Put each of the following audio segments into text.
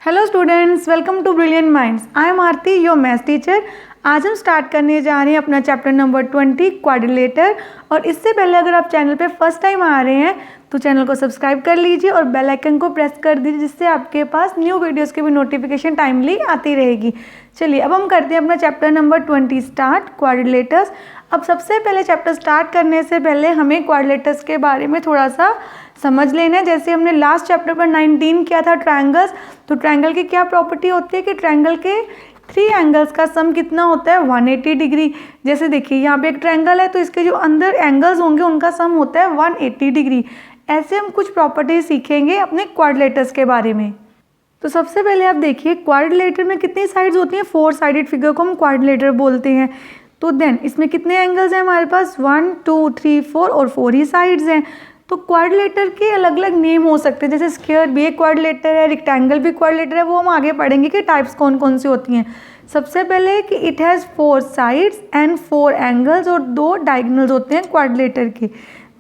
Hello students, welcome to Brilliant Minds. I am Aarti, your maths teacher. आज हम start करने जा रहे हैं अपना चैप्टर नंबर 20 क्वाड्रिलेटर। और इससे पहले अगर आप चैनल पे फर्स्ट टाइम आ रहे हैं तो चैनल को सब्सक्राइब कर लीजिए और बेल आइकन को प्रेस कर दीजिए, जिससे आपके पास न्यू वीडियोस की भी नोटिफिकेशन टाइमली आती रहेगी। चलिए अब हम करते हैं अपना चैप्टर नंबर 20 स्टार्ट, क्वाड्रिलेटर्स। अब सबसे पहले चैप्टर स्टार्ट करने से पहले हमें क्वाड्रिलेटर्स के बारे में थोड़ा सा समझ लेना है। जैसे हमने लास्ट चैप्टर पर 19 किया था ट्रायंगल्स, तो ट्रायंगल की क्या प्रॉपर्टी होती है कि ट्रायंगल के 3 एंगल्स का सम कितना होता है 180 डिग्री। जैसे देखिए यहाँ पे एक ट्रायंगल है तो इसके जो अंदर एंगल्स होंगे उनका सम होता है 180 डिग्री। ऐसे हम कुछ प्रॉपर्टी सीखेंगे अपने क्वाड्रिलेटर्स के बारे में। तो सबसे पहले आप देखिए क्वाड्रिलेटर में कितनी साइड्स होती हैं, 4 साइडेड फिगर को हम क्वाड्रिलेटर बोलते हैं। तो देन इसमें कितने एंगल्स हैं हमारे पास, 1 2 3 4 और 4 ही साइड्स हैं। तो क्वाड्रिलेटर के अलग अलग नेम हो सकते हैं, जैसे स्क्वायर भी एक क्वाड्रिलेटर है, रेक्टेंगल भी क्वाड्रिलेटर है। वो हम आगे पढ़ेंगे कि टाइप्स कौन कौन सी होती हैं। सबसे पहले कि it has 4 sides and 4 angles, और 2 डायगोनल्स होते हैं क्वाड्रिलेटर के।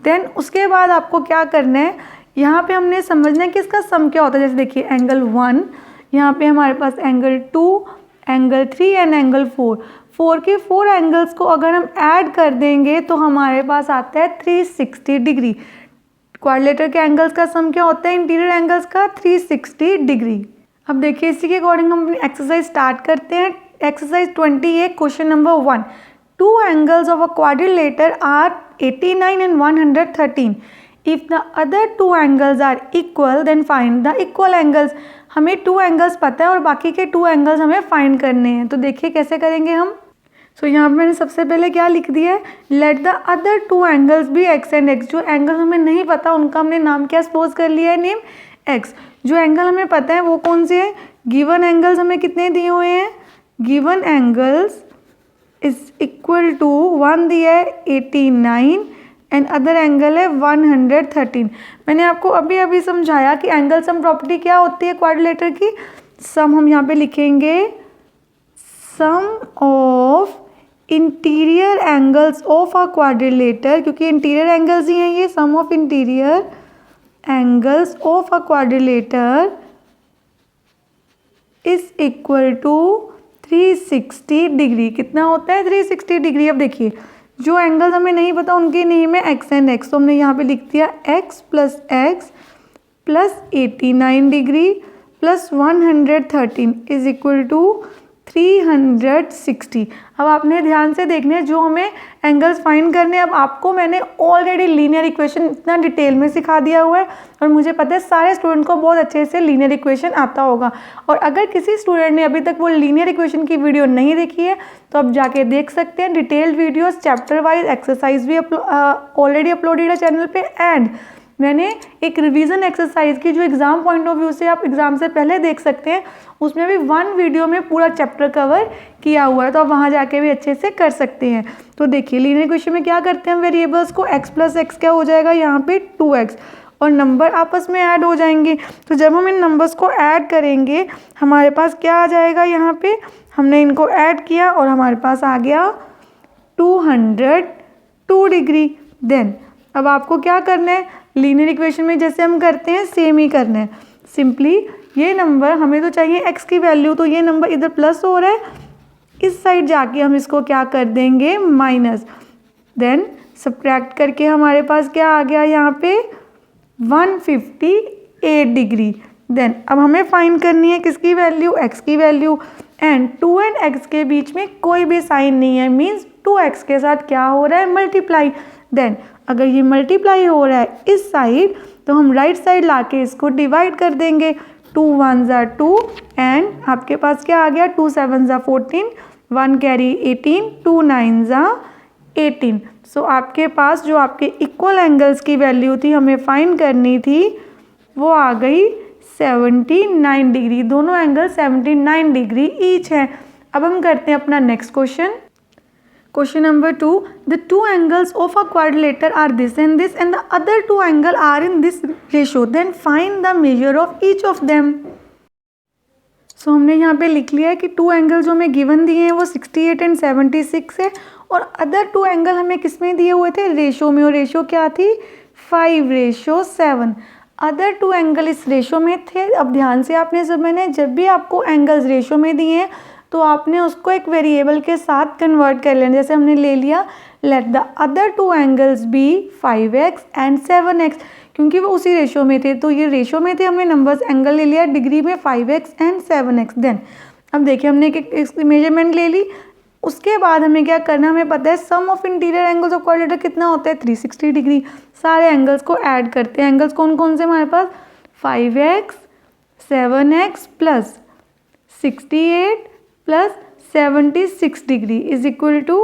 देन उसके बाद आपको क्या करना है, यहाँ पे हमने समझना है कि इसका सम क्या होता है। जैसे देखिए एंगल 1, यहाँ पे हमारे पास एंगल 2, एंगल 3 एंड एंगल 4। 4 के 4 एंगल्स को अगर हम ऐड कर देंगे तो हमारे पास आता है 360 डिग्री। क्वाड्रिलेटर के एंगल्स का सम क्या होता है इंटीरियर एंगल्स का, 360 डिग्री। अब देखिए इसी के अकॉर्डिंग हम अपनी एक्सरसाइज स्टार्ट करते हैं। Exercise 28 question number 1, 2 angles of a quadrilateral are 89 and 113। If the other 2 angles are equal then find the equal angles. हमें 2 एंगल्स पता है और बाकी के 2 एंगल्स हमें फाइंड करने हैं। तो देखिए कैसे करेंगे हम। सो यहाँ पे मैंने सबसे पहले क्या लिख दिया है, let the other 2 angles B x and x. जो एंगल्स हमें नहीं पता उनका हमने नाम क्या सपोज कर लिया है, नेम एक्स। जो एंगल हमें पता है वो कौन से है, गिवन एंगल्स हमें कितने दिए हुए हैं, given angles is equal to 1 दिया है 89 एंड अदर एंगल है 113। मैंने आपको अभी अभी समझाया कि एंगल सम प्रॉपर्टी क्या होती है क्वाड्रिलेटर की। सम हम यहाँ पे लिखेंगे sum of interior angles of a quadrilateral, क्योंकि इंटीरियर एंगल्स ही हैं ये। Sum of interior angles of a quadrilateral is equal to 360 degree. कितना होता है 360 डिग्री। अब देखिए जो एंगल्स हमें नहीं पता उनके नेम है एक्स एंड एक्स, तो हमने यहाँ पे लिख दिया x plus x plus 89 degree plus 113 is equal to 360। अब आपने ध्यान से देखना है जो हमें एंगल्स फाइंड करने हैं। अब आपको मैंने ऑलरेडी लीनियर इक्वेशन इतना डिटेल में सिखा दिया हुआ है और मुझे पता है सारे स्टूडेंट को बहुत अच्छे से लीनियर इक्वेशन आता होगा। और अगर किसी स्टूडेंट ने अभी तक वो लीनियर इक्वेशन की वीडियो नहीं देखी है तो आप जाके देख सकते हैं। Detailed videos chapter wise exercise भी ऑलरेडी अपलोडेड है चैनल पे। एंड मैंने एक रिवीजन एक्सरसाइज की जो एग्जाम पॉइंट ऑफ व्यू से आप एग्जाम से पहले देख सकते हैं, उसमें भी 1 वीडियो में पूरा चैप्टर कवर किया हुआ है, तो आप वहाँ जाके भी अच्छे से कर सकते हैं। तो देखिए लीनियर इक्वेशन में क्या करते हैं, वेरिएबल्स को x प्लस एक्स क्या हो जाएगा यहाँ पे 2x, और नंबर आपस में ऐड हो जाएंगे। तो जब हम इन नंबर्स को ऐड करेंगे हमारे पास क्या आ जाएगा, यहाँ पे हमने इनको ऐड किया और हमारे पास आ गया 202 डिग्री। देन अब आपको क्या करना है, लीनियर इक्वेशन में जैसे हम करते हैं सेम ही करना है। सिंपली ये नंबर हमें तो चाहिए x की वैल्यू, तो ये नंबर इधर प्लस हो रहा है, इस साइड जाके हम इसको क्या कर देंगे माइनस। देन सब्ट्रैक्ट करके हमारे पास क्या आ गया यहाँ पे 158 डिग्री। देन अब हमें फाइंड करनी है किसकी वैल्यू, x की वैल्यू। एंड 2 एंड x के बीच में कोई भी साइन नहीं है, मीन्स 2x के साथ क्या हो रहा है मल्टीप्लाई। देन अगर ये मल्टीप्लाई हो रहा है इस साइड तो हम राइट साइड लाके इसको डिवाइड कर देंगे। 2 1 ज़ा 2 एंड आपके पास क्या आ गया 2 7 ज़ा 14, 1 कैरी 18, 2 9 ज़ा 18। सो आपके पास जो आपके इक्वल एंगल्स की वैल्यू थी हमें फाइंड करनी थी वो आ गई 79 डिग्री। दोनों एंगल 79 डिग्री ईच है। अब हम करते हैं अपना next question. Question number 2, the 2 angles of a quadrilater are this and this and the other 2 angles are in this ratio, then find the measure of each of them. So हमने यहाँ पे लिख लिया है कि 2 एंगल जो हमें given दिए हैं वो 68 एंड 76 है, और अदर 2 एंगल हमें किस में दिए हुए थे, रेशो में, और रेशो क्या थी 5:7। अदर टू एंगल इस रेशो में थे। अब ध्यान से आपने समझना, जब भी आपको एंगल्स रेशो में दिए हैं तो आपने उसको एक वेरिएबल के साथ कन्वर्ट कर लेना। जैसे हमने ले लिया let the other two angles be 5x and 7x, क्योंकि वो उसी रेशो में थे, तो ये रेशो में थे, हमने नंबर्स एंगल ले लिया डिग्री में 5x एंड 7x। देन अब देखिए हमने एक मेजरमेंट ले ली, उसके बाद हमें क्या करना, हमें पता है sum of interior angles of quadrilateral कितना होता है 360 डिग्री। सारे एंगल्स को ऐड करते हैं। एंगल्स कौन कौन से हमारे पास 5x 7x plus 68 plus 76 degree is equal to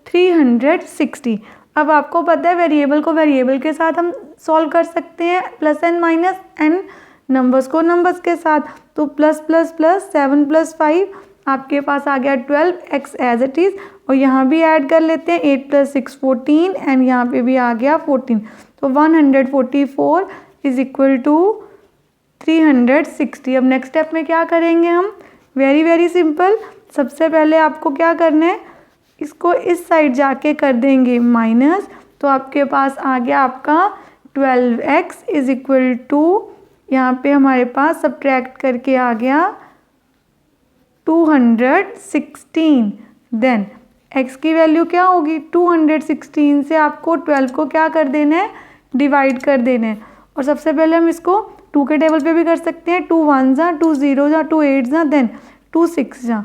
360। अब आपको पता है वेरिएबल को वेरिएबल के साथ हम सॉल्व कर सकते हैं, plus and minus, and numbers को नंबर्स के साथ। तो प्लस प्लस प्लस 7 प्लस 5 आपके पास आ गया 12x एज इट इज़, और यहाँ भी ऐड कर लेते हैं 8 प्लस 6 14, एंड यहाँ पे भी आ गया 14। तो 144 इज इक्वल टू 360। अब नेक्स्ट स्टेप में क्या करेंगे हम, वेरी सिंपल। सबसे पहले आपको क्या करना है, इसको इस साइड जाके कर देंगे माइनस, तो आपके पास आ गया आपका 12x इज इक्वल टू, यहाँ पे हमारे पास सब्ट्रैक्ट करके आ गया 216। देन x की वैल्यू क्या होगी, 216 से आपको 12 को क्या कर देना है, डिवाइड कर देना है। और सबसे पहले हम इसको 2 के टेबल पे भी कर सकते हैं, 2 1 जा, 2 0 जा, 2 8 जा, देन 2 6 जा।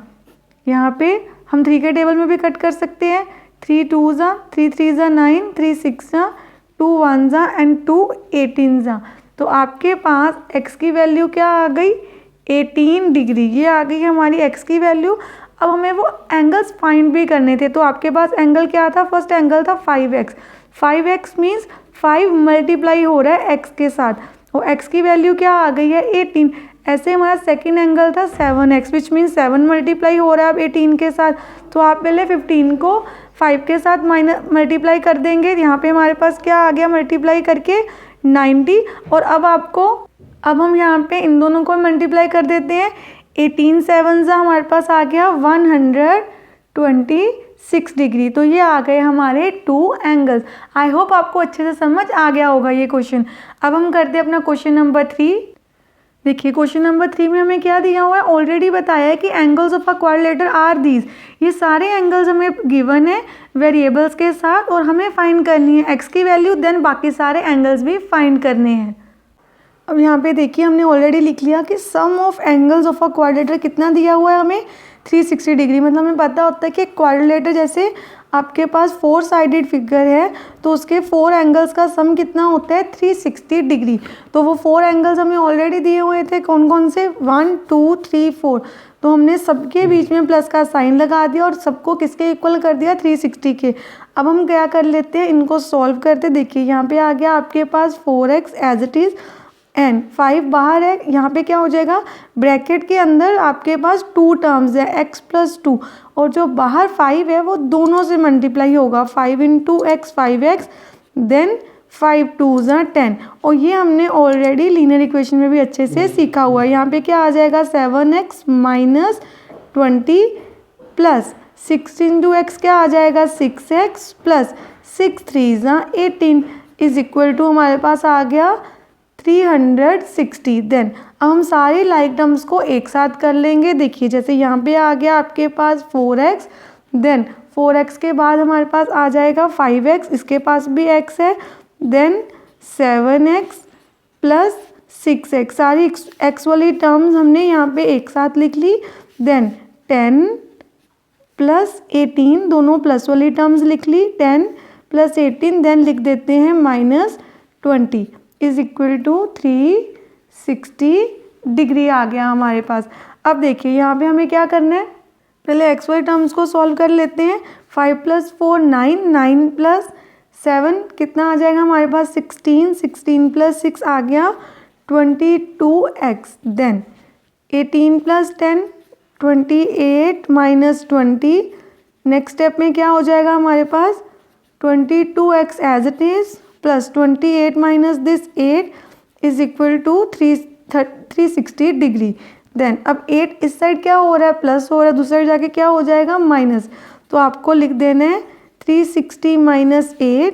यहाँ पे हम 3 के टेबल में भी कट कर सकते हैं, 3 2 जा, 3 3 जा 9, 3 6 जा, 2 1 जा एंड 2 18 जा। तो आपके पास x की वैल्यू क्या आ गई 18 डिग्री, ये आ गई हमारी x की वैल्यू। अब हमें वो एंगल्स फाइंड भी करने थे, तो आपके पास एंगल क्या था, फर्स्ट एंगल था 5x। 5x मीन्स 5 मल्टीप्लाई हो रहा है x के साथ, और x की वैल्यू क्या आ गई है 18। ऐसे हमारा सेकंड एंगल था 7x, विच मीन्स 7 मल्टीप्लाई हो रहा है अब 18 के साथ। तो आप पहले 15 को 5 के साथ मल्टीप्लाई कर देंगे, यहाँ पे हमारे पास क्या आ गया मल्टीप्लाई करके 90। और अब हम यहाँ पे इन दोनों को मल्टीप्लाई कर देते हैं, 18 7 हमारे पास आ गया 126 डिग्री। तो ये आ गए हमारे 2 एंगल्स। आई होप आपको अच्छे से समझ आ गया होगा ये क्वेश्चन। अब हम करते हैं अपना क्वेश्चन नंबर 3। देखिए क्वेश्चन नंबर 3 में हमें क्या दिया हुआ है, ऑलरेडी बताया है कि angles of a quadrilateral are these. ये सारे एंगल्स हमें गिवन है वेरिएबल्स के साथ, और हमें फाइंड करनी है x की वैल्यू, देन बाकी सारे एंगल्स भी फाइंड करने हैं। अब यहाँ पे देखिए हमने ऑलरेडी लिख लिया कि sum of angles of a quadrilateral कितना दिया हुआ है हमें 360 डिग्री। मतलब हमें पता होता है कि क्वाड्रिलेटर जैसे आपके पास 4 साइडेड फिगर है, तो उसके 4 एंगल्स का सम कितना होता है 360 डिग्री। तो वो 4 एंगल्स हमें ऑलरेडी दिए हुए थे, कौन कौन से 1 2 3 4। तो हमने सबके बीच में प्लस का साइन लगा दिया और सबको किसके इक्वल कर दिया 360 के। अब हम क्या कर लेते हैं, इनको सॉल्व करते। देखिए यहाँ पे आ गया आपके पास 4x as it is and 5 बाहर है, यहाँ पे क्या हो जाएगा ब्रैकेट के अंदर आपके पास 2 टर्म्स है x प्लस 2, और जो बाहर 5 है वो दोनों से मल्टीप्लाई होगा 5 इंटू एक्स 5x, देन 5 2 10। और ये हमने ऑलरेडी लीनियर इक्वेशन में भी अच्छे से सीखा हुआ है। यहाँ पे क्या आ जाएगा 7x minus 20 plus 6 into x क्या आ जाएगा 6x plus 6 3 18 is equal to हमारे पास आ गया 360। देन अब हम सारे लाइक टर्म्स को एक साथ कर लेंगे। देखिए जैसे यहाँ पे आ गया आपके पास 4x, देन 4x के बाद हमारे पास आ जाएगा 5x, इसके पास भी x है, देन 7x प्लस 6x। सारी x वाली टर्म्स हमने यहाँ पे एक साथ लिख ली। देन 10 प्लस 18, दोनों प्लस वाली टर्म्स लिख ली, 10 प्लस 18, देन लिख देते हैं minus 20 is equal to 360 degree आ गया हमारे पास। अब देखिए यहाँ पे हमें क्या करना है, पहले एक्स वाई टर्म्स को सॉल्व कर लेते हैं। 5 प्लस 4 9, 9 प्लस 7 कितना आ जाएगा हमारे पास 16, 16 प्लस 6 आ गया 22x, then 18 plus 10 28 minus 20। Next step में क्या हो जाएगा हमारे पास 22x as it is plus 28 minus this 8 is equal to 360 degree. Then अब 8 इस साइड क्या हो रहा है प्लस हो रहा है, दूसरी साइड जाके क्या हो जाएगा माइनस। तो आपको लिख देना है 360 minus 8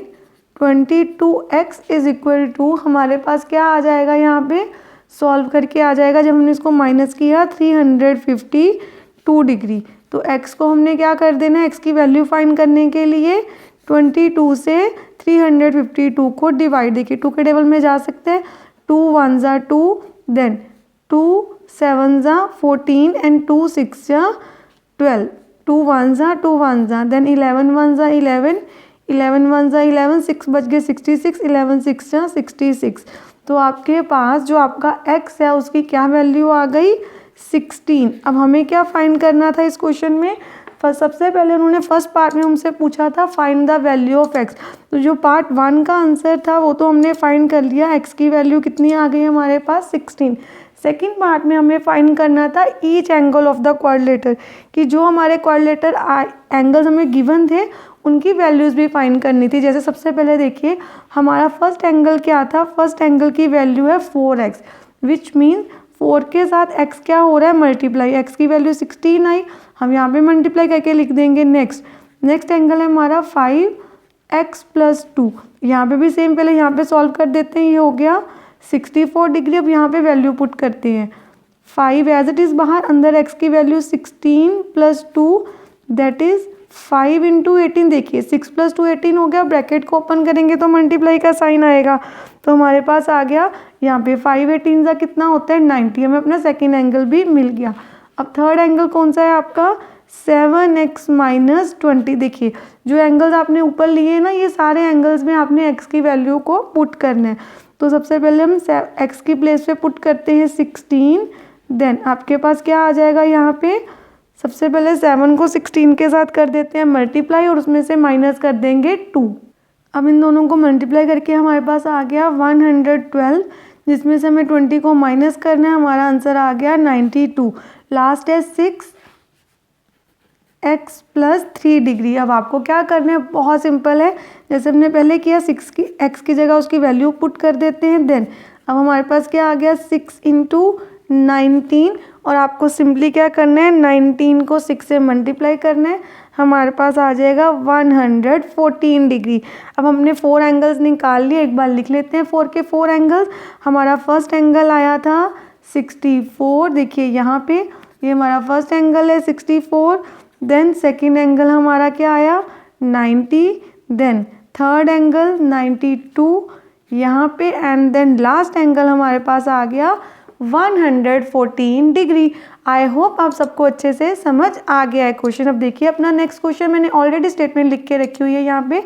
22x is equal to हमारे पास क्या आ जाएगा, यहाँ पे सॉल्व करके आ जाएगा जब हमने इसको माइनस किया 352 डिग्री। तो x को हमने क्या कर देना है, x की वैल्यू फाइंड करने के लिए 22 से 352 को डिवाइड, देखिए 2 के टेबल में जा सकते हैं, 2 1 ज़ा 2, देन 2 7 ज़ा 14 एंड 2 6 ज़ा 12, 2 1 ज़ा 2 1 ज़ा, देन 11 1 ज़ा 11, 11 1 ज़ा 11, 6 बच गए 66, 11 6 ज़ा 66। तो आपके पास जो आपका x है उसकी क्या वैल्यू आ गई, 16। अब हमें क्या फाइंड करना था इस क्वेश्चन में, सबसे पहले उन्होंने फर्स्ट पार्ट में हमसे पूछा था find the value of x। तो जो पार्ट 1 का आंसर था वो तो हमने फाइंड कर लिया, x की वैल्यू कितनी आ गई हमारे पास, 16। सेकेंड पार्ट में हमें फाइंड करना था each angle of the quadrilateral, कि जो हमारे क्वाड्रिलेटर एंगल्स हमें गिवन थे उनकी वैल्यूज़ भी फाइंड करनी थी। जैसे सबसे पहले देखिए हमारा फर्स्ट एंगल क्या था, फर्स्ट एंगल की वैल्यू है 4x, विच मीन 4 के साथ x क्या हो रहा है, मल्टीप्लाई, x की वैल्यू 16 आई, हम यहाँ पे मल्टीप्लाई करके लिख देंगे। नेक्स्ट एंगल है हमारा 5x + 2, यहाँ पे भी सेम, पहले यहाँ पे सॉल्व कर देते हैं, ये हो गया 64 डिग्री। अब यहाँ पे वैल्यू पुट करते हैं, 5 एज इट इज़ बाहर, अंदर x की वैल्यू 16 + 2 दैट इज़ 5 × 18, देखिए 6 + 2 18 हो गया, ब्रैकेट को ओपन करेंगे तो मल्टीप्लाई का साइन आएगा, तो हमारे पास आ गया यहाँ पे 5 18 का कितना होता है 90, हमें अपना सेकेंड एंगल भी मिल गया। अब थर्ड एंगल कौन सा है आपका, 7x - 20, देखिए जो एंगल्स आपने ऊपर लिए ना ये सारे एंगल्स में आपने x की वैल्यू को पुट करना है। तो सबसे पहले हम x की प्लेस पे पुट करते हैं 16, देन आपके पास क्या आ जाएगा, यहाँ पे सबसे पहले 7 को 16 के साथ कर देते हैं मल्टीप्लाई और उसमें से माइनस कर देंगे 2। अब इन दोनों को मल्टीप्लाई करके हमारे पास आ गया 112, जिसमें से हमें 20 को माइनस करना है, हमारा आंसर आ गया 92। लास्ट है 6x + 3 डिग्री। अब आपको क्या करना है, बहुत सिंपल है, जैसे हमने पहले किया x की जगह उसकी वैल्यू पुट कर देते हैं। देन अब हमारे पास क्या आ गया 6 × 19, और आपको सिंपली क्या करना है 19 को 6 से मल्टीप्लाई करना है, हमारे पास आ जाएगा 114 डिग्री। अब हमने 4 एंगल्स निकाल लिए, एक बार लिख लेते हैं 4 के 4 एंगल्स। हमारा फर्स्ट एंगल आया था 64, देखिए यहाँ पे ये हमारा फर्स्ट एंगल है 64, देन सेकेंड एंगल हमारा क्या आया 90, देन थर्ड एंगल 92 यहाँ पे, एंड देन लास्ट एंगल हमारे पास आ गया 114 डिग्री। आई होप आप सबको अच्छे से समझ आ गया है क्वेश्चन। अब देखिए अपना नेक्स्ट क्वेश्चन, मैंने ऑलरेडी स्टेटमेंट लिख के रखी हुई है यहाँ पे,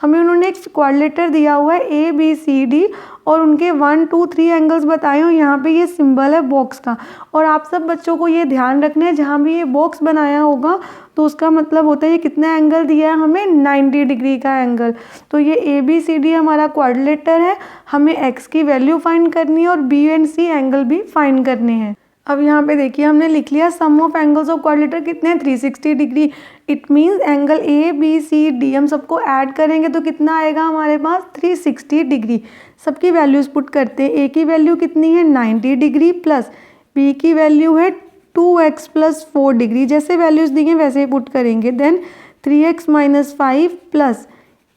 हमें उन्होंने एक क्वाड्रिलेटर दिया हुआ है ABCD और उनके 1 2 3 एंगल्स बताए हो, यहाँ पे ये सिंबल है बॉक्स का, और आप सब बच्चों को ये ध्यान रखना है जहाँ भी ये बॉक्स बनाया होगा तो उसका मतलब होता है ये कितना एंगल दिया है हमें 90 डिग्री का एंगल। तो ये ABCD हमारा क्वाड्रिलेटर है, हमें x की वैल्यू फाइंड करनी है और B एंड C एंगल भी फाइंड करने हैं। अब यहाँ पे देखिए हमने लिख लिया सम ऑफ एंगल्स ऑफ क्वाड्रिलेटर कितने हैं 360 degree, it means angle ABCD हम सबको ऐड करेंगे तो कितना आएगा हमारे पास 360 डिग्री। सबकी वैल्यूज़ पुट करते हैं, A की वैल्यू कितनी है 90 डिग्री प्लस B की वैल्यू है 2x + 4 डिग्री, जैसे वैल्यूज़ दी हैं वैसे ही पुट करेंगे। देन 3x - 5 प्लस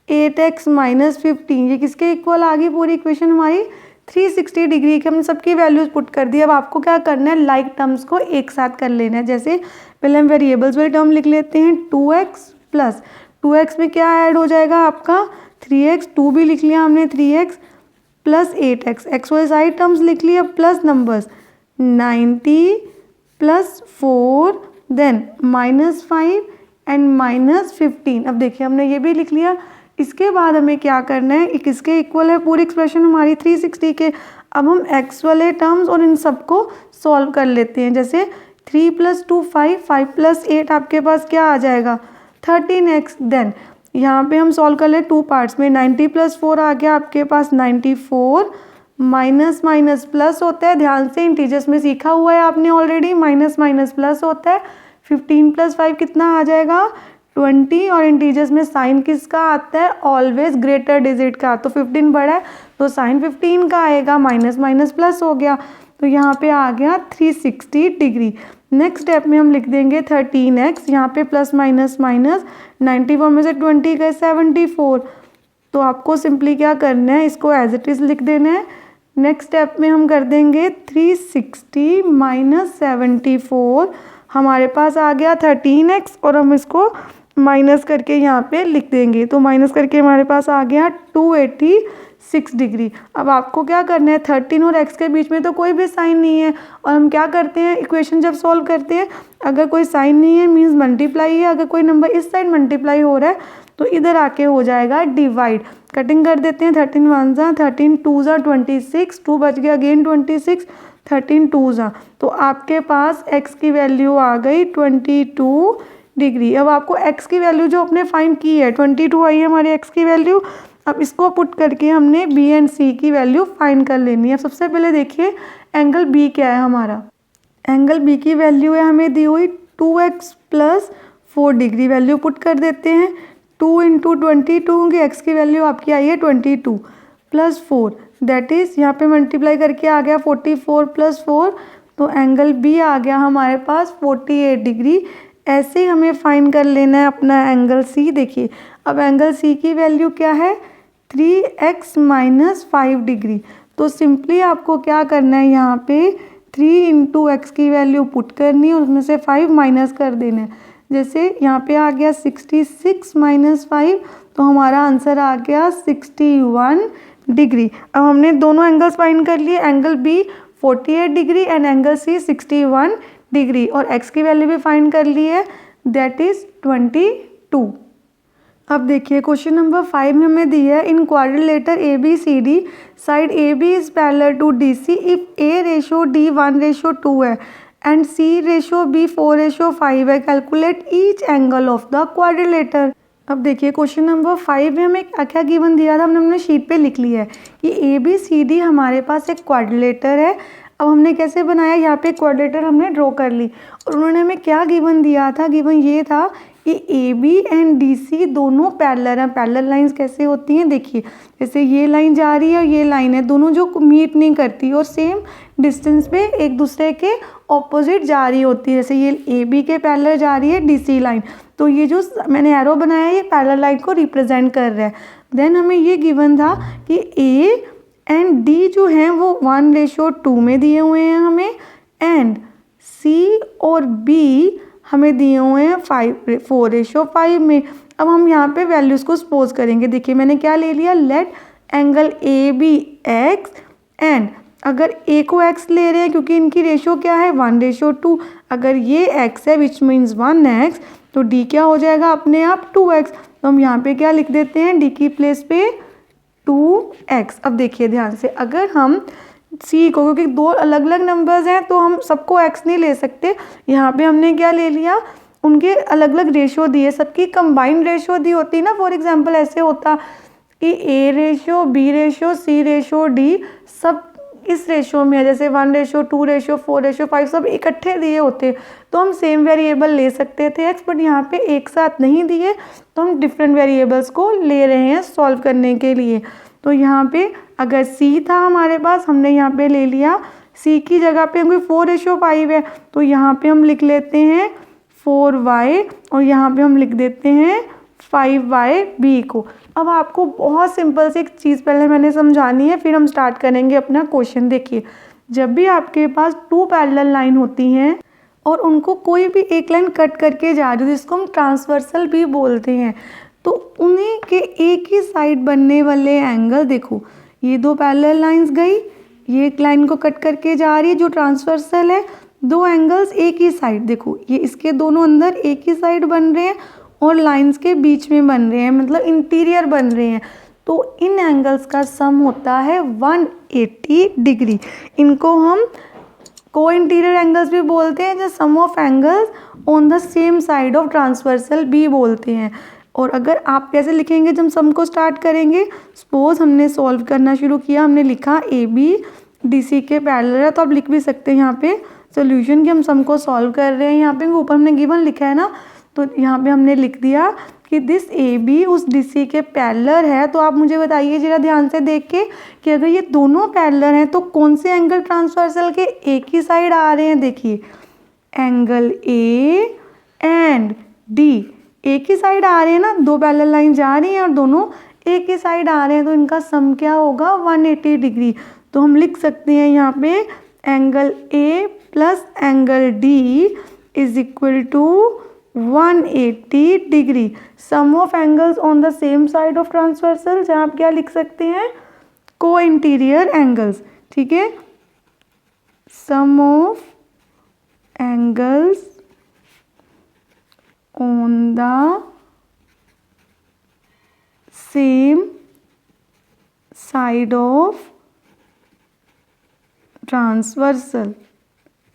8x - 15, ये किसके इक्वल आ गई पूरी इक्वेशन हमारी 360 डिग्री की। हमने सबकी वैल्यूज़ पुट कर दी। अब आपको क्या करना है लाइक टर्म्स को एक साथ कर लेना है। जैसे पहले हम वेरिएबल्स वाले टर्म लिख लेते हैं 2x प्लस 2x में क्या ऐड हो जाएगा आपका 3x, 2 भी लिख लिया हमने 3x plus 8x, x y side terms लिख लिया प्लस नंबर्स 90 + 4, देन -5 एंड -15। अब देखिए हमने ये भी लिख लिया। इसके बाद हमें क्या करना है, एक इसके इक्वल है पूरी एक्सप्रेशन हमारी 360 के। अब हम x वाले टर्म्स और इन सबको सॉल्व कर लेते हैं। जैसे 3 + 2 5, 5 + 8 आपके पास क्या आ जाएगा 13x। देन यहाँ पे हम सॉल्व कर ले 2 पार्ट्स में, 90 + 4 आ गया आपके पास 94, माइनस माइनस प्लस होता है, ध्यान से इंटीजर्स में सीखा हुआ है आपने ऑलरेडी, माइनस माइनस प्लस होता है। 15 + 5 कितना आ जाएगा 20, और इंटीजर्स में साइन किसका आता है ऑलवेज ग्रेटर डिजिट का, तो 15 बड़ा है तो साइन 15 का आएगा, माइनस माइनस प्लस हो गया, तो यहाँ पे आ गया 360 डिग्री। नेक्स्ट स्टेप में हम लिख देंगे 13x, यहाँ पे प्लस माइनस माइनस 94 में से 20 गए 74, तो आपको सिंपली क्या करना है, इसको एज इट इज़ लिख देना है। नेक्स्ट स्टेप में हम कर देंगे 360 माइनस 74, हमारे पास आ गया 13x और हम इसको माइनस करके यहाँ पे लिख देंगे। तो माइनस करके हमारे पास आ गया 286 डिग्री। अब आपको क्या करना है, 13 और x के बीच में तो कोई भी साइन नहीं है, और हम क्या करते हैं इक्वेशन जब सॉल्व करते हैं, अगर कोई साइन नहीं है मीन्स मल्टीप्लाई है, अगर कोई नंबर इस साइड मल्टीप्लाई हो रहा है तो इधर आके हो जाएगा डिवाइड। कटिंग कर देते हैं, 13 वन ज़ा 13 टू ज़ा 26, 2 बच गया अगेन 26, 13 टू ज़ा, तो आपके पास x की वैल्यू आ गई 22 डिग्री। अब आपको x की वैल्यू जो आपने फाइंड की है 22 आई है हमारी x की वैल्यू। अब इसको पुट करके हमने b एंड c की वैल्यू फाइंड कर लेनी है। सबसे पहले देखिए एंगल b क्या है हमारा, एंगल b की वैल्यू है हमें दी हुई 2x plus 4 degree. Value put कर देते हैं, 2 इंटू 22 की x की वैल्यू आपकी आई है 22 प्लस 4, दैट इज़ यहाँ पे मल्टीप्लाई करके आ गया 44 प्लस 4, तो एंगल B आ गया हमारे पास 48 डिग्री। ऐसे ही हमें फाइंड कर लेना है अपना एंगल C। देखिए अब एंगल C की वैल्यू क्या है, 3x माइनस 5 डिग्री। तो सिंपली आपको क्या करना है, यहाँ पे 3 इंटू एक्स की वैल्यू पुट करनी है और उसमें से 5 माइनस कर देना है। जैसे यहाँ पे आ गया 66 माइनस 5, तो हमारा आंसर आ गया 61 डिग्री। अब हमने दोनों एंगल्स फाइंड कर लिए, angle B 48 degree and angle C 61 degree, और x की वैल्यू भी फाइंड कर ली है, दैट इज़ 22। अब देखिए क्वेश्चन नंबर 5 में हमें दिया है in quadrilateral ABCD side AB is parallel to DC if A ratio D 1:2 है एंड C रेशो B 4:5 है, calculate each angle of the quadrilateral. अब देखिए क्वेश्चन नंबर 5 में हमें क्या गिवन दिया था, हमने शीट पे लिख लिया है कि ABCD हमारे पास एक क्वाड्रिलेटर है। अब हमने कैसे बनाया, यहाँ पे क्वाड्रिलेटर हमने ड्रॉ कर ली और उन्होंने हमें क्या गिवन दिया था, गिवन ये था कि AB एंड DC दोनों पैरेलल हैं। पैरेलल लाइंस कैसे होती हैं, देखिए जैसे ये लाइन जा रही है और ये लाइन है, दोनों जो मीट नहीं करती और सेम डिस्टेंस पे एक दूसरे के ऑपोजिट जा रही होती है। जैसे ये AB के पैरेलल जा रही है DC लाइन, तो ये जो मैंने एरो बनाया है ये पैरेलल लाइन को रिप्रेजेंट कर रहा है। देन हमें ये गिवन था कि A एंड D जो हैं वो 1:2 में दिए हुए हैं हमें, एंड C और B हमें दिए हुए हैं 4:5 में। अब हम यहाँ पे वैल्यूज़ को सपोज करेंगे। देखिए मैंने क्या ले लिया, let angle AB x, and अगर A को x ले रहे हैं क्योंकि इनकी रेशो क्या है 1:2, अगर ये x है विच मीन्स 1x, तो D क्या हो जाएगा अपने आप 2x। तो हम यहाँ पे क्या लिख देते हैं, D की प्लेस पे 2x। अब देखिए ध्यान से, अगर हम C को, क्योंकि दो अलग अलग नंबर्स हैं तो हम सबको x नहीं ले सकते, यहाँ पे हमने क्या ले लिया, उनके अलग अलग रेशो दिए, सबकी कंबाइंड रेशो दी होती ना। फॉर एग्जांपल ऐसे होता कि A ratio B ratio C ratio D सब इस रेशो में है, जैसे 1:2 4:5 सब इकट्ठे दिए होते तो हम सेम वेरिएबल ले सकते थे x, बट यहाँ पे एक साथ नहीं दिए तो हम डिफरेंट वेरिएबल्स को ले रहे हैं सॉल्व करने के लिए। तो यहाँ पे अगर C था हमारे पास, हमने यहाँ पे ले लिया C की जगह पे हमें 4:5 है, तो यहाँ पे हम लिख लेते हैं 4y और यहाँ पे हम लिख देते हैं 5yb को। अब आपको बहुत सिंपल सी एक चीज़ पहले मैंने समझानी है, फिर हम स्टार्ट करेंगे अपना क्वेश्चन। देखिए जब भी आपके पास 2 पैरेलल लाइन होती हैं और उनको कोई भी एक लाइन कट करके जा रही है जिसको हम ट्रांसवर्सल भी बोलते हैं, तो उन्हीं के एक ही साइड बनने वाले एंगल, देखो ये 2 पैरेलल लाइंस गई, ये एक लाइन को कट करके जा रही है जो ट्रांसवर्सल है, 2 एंगल्स एक ही साइड, देखो ये इसके दोनों अंदर एक ही साइड बन रहे हैं और लाइंस के बीच में बन रहे हैं, मतलब इंटीरियर बन रहे हैं, तो इन एंगल्स का सम होता है 180 डिग्री। इनको हम को इंटीरियर एंगल्स भी बोलते हैं, जो sum of angles on the same side of transversal भी बोलते हैं। और अगर आप कैसे लिखेंगे जब सम को स्टार्ट करेंगे, सपोज हमने सॉल्व करना शुरू किया, हमने लिखा AB DC के पैरेलल है, तो आप लिख भी सकते हैं यहाँ पे सोल्यूशन कि हम सम को सॉल्व कर रहे हैं। यहाँ पे ऊपर हमने गिवन लिखा है ना, तो यहाँ पे हमने लिख दिया कि दिस AB उस DC के पैरेलल है। तो आप मुझे बताइए जरा ध्यान से देख के कि अगर ये दोनों पैरेलल हैं तो कौन से एंगल ट्रांसवर्सल के एक ही साइड आ रहे हैं। देखिए एंगल A एंड D एक ही साइड आ रहे हैं ना, 2 पैरेलल लाइन जा रही हैं और दोनों एक ही साइड आ रहे हैं तो इनका सम क्या होगा 180 डिग्री। तो हम लिख सकते हैं यहाँ पे angle A plus angle D is equal to 180 degree. Sum of angles on the same side of transversal, जहाँ आप क्या लिख सकते हैं को इंटीरियर एंगल्स। ठीक है, sum of angles on the same side of transversal.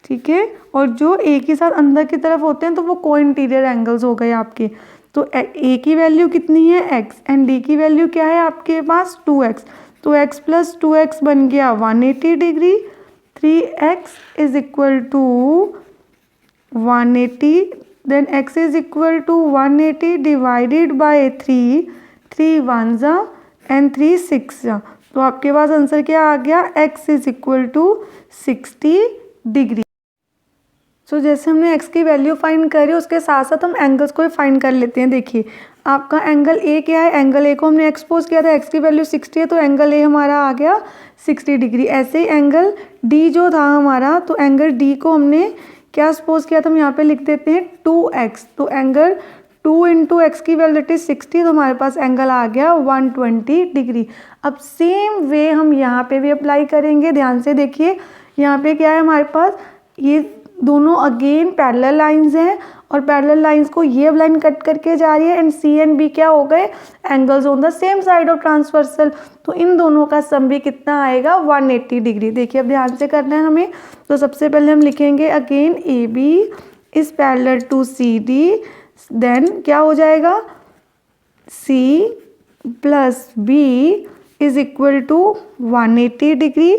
ठीक है, और जो एक ही साथ अंदर की तरफ होते हैं तो वो को इंटीरियर एंगल्स हो गए आपके। तो ए की वैल्यू कितनी है x एंड डी की वैल्यू क्या है आपके पास 2x। तो x प्लस 2x बन गया 180 degree. 3x is equal to 180, then x is equal to 180 divided by 3, 3 1 जा एंड 3 6 जा। तो आपके पास आंसर क्या आ गया x is equal to 60 degree. So जैसे हमने x की वैल्यू फाइंड करी उसके साथ साथ हम एंगल्स को भी फाइंड कर लेते हैं। देखिए आपका एंगल ए क्या है, एंगल ए को हमने एक्सपोज किया था, x की वैल्यू 60 है तो एंगल ए हमारा आ गया 60 डिग्री। ऐसे ही एंगल डी जो था हमारा, तो एंगल डी को हमने क्या सपोज किया था, हम यहाँ पे लिख देते हैं 2x। तो एंगल 2 इंटू एक्स की वैल्यू दैट इज 60, तो हमारे पास एंगल आ गया 120 डिग्री। अब सेम वे हम यहाँ पे भी अप्लाई करेंगे। ध्यान से देखिए यहाँ पे क्या है हमारे पास, ये दोनों अगेन पैरेलल लाइंस हैं और पैरेलल लाइंस को ये लाइन कट करके जा रही है एंड सी एंड बी क्या हो गए angles on the same side of transversal. तो इन दोनों का सम भी कितना आएगा 180 डिग्री। देखिए अब ध्यान से करना है हमें। तो सबसे पहले हम लिखेंगे again A B is parallel to C D, then क्या हो जाएगा C plus B is equal to 180 degree.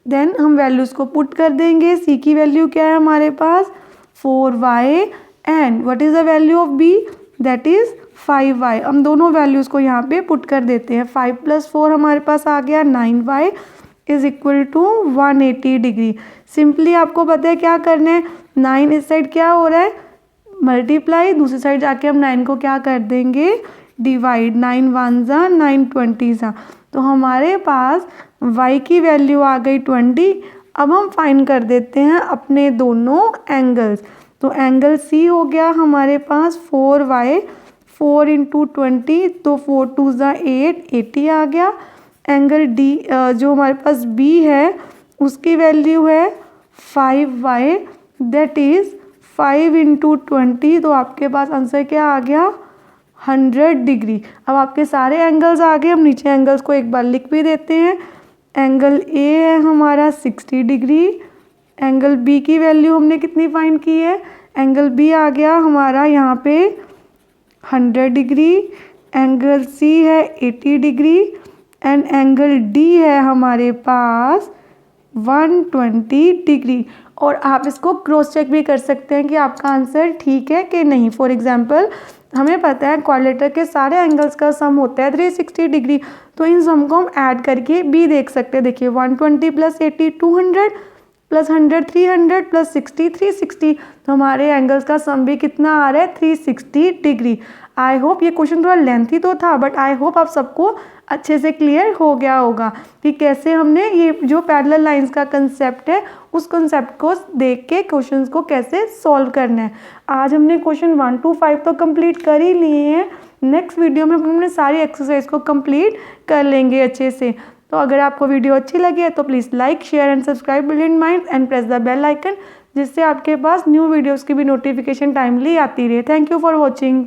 Then हम वैल्यूज़ को पुट कर देंगे। सी की वैल्यू क्या है हमारे पास 4y and what is the value of B that is 5y। हम दोनों वैल्यूज़ को यहाँ पे पुट कर देते हैं। 5 + 4 हमारे पास आ गया 9y is equal to 180 degree. Simply आपको पता है क्या करना है, 9 इस साइड क्या हो रहा है मल्टीप्लाई, दूसरी साइड जाके हम 9 को क्या कर देंगे डिवाइड। 9 1 जा 9 20 जा। तो हमारे पास y की वैल्यू आ गई 20। अब हम फाइंड कर देते हैं अपने दोनों एंगल्स। तो एंगल C हो गया हमारे पास 4y, 4 इंटू 20 तो 4 2 जा 8, 80 आ गया। एंगल D जो हमारे पास B है उसकी वैल्यू है 5y दैट इज़ 5 इंटू 20, तो आपके पास आंसर क्या आ गया 100 डिग्री। अब आपके सारे एंगल्स आ गए। हम नीचे एंगल्स को एक बार लिख भी देते हैं। एंगल ए है हमारा 60 डिग्री। एंगल बी की वैल्यू हमने कितनी फाइंड की है, एंगल बी आ गया हमारा यहाँ पे 100 डिग्री। एंगल सी है 80 डिग्री एंड एंगल डी है हमारे पास 120 डिग्री। और आप इसको क्रॉस चेक भी कर सकते हैं कि आपका आंसर ठीक है कि नहीं। फॉर एग्जांपल हमें पता है क्वाड्रिलेटर के सारे एंगल्स का सम होता है 360 डिग्री, तो इन सम को हम ऐड करके भी देख सकते हैं। देखिए 120 + 80 200 + 100 300 + 60 360, तो हमारे एंगल्स का सम भी कितना आ रहा है 360 डिग्री। आई होप ये क्वेश्चन थोड़ा लेंथी तो था बट आई होप आप सबको अच्छे से क्लियर हो गया होगा कि कैसे हमने ये जो पैरेलल लाइंस का कंसेप्ट है उस कंसेप्ट को देख के क्वेश्चंस को कैसे सॉल्व करना है। आज हमने क्वेश्चन 1 to 5 तो कंप्लीट कर ही लिए हैं। नेक्स्ट वीडियो में हम अपने सारी एक्सरसाइज को कंप्लीट कर लेंगे अच्छे से। तो अगर आपको वीडियो अच्छी लगी है तो please like share and subscribe brilliant minds and press the bell icon, जिससे आपके पास न्यू वीडियोज़ की भी नोटिफिकेशन टाइमली आती रहे। Thank you for watching.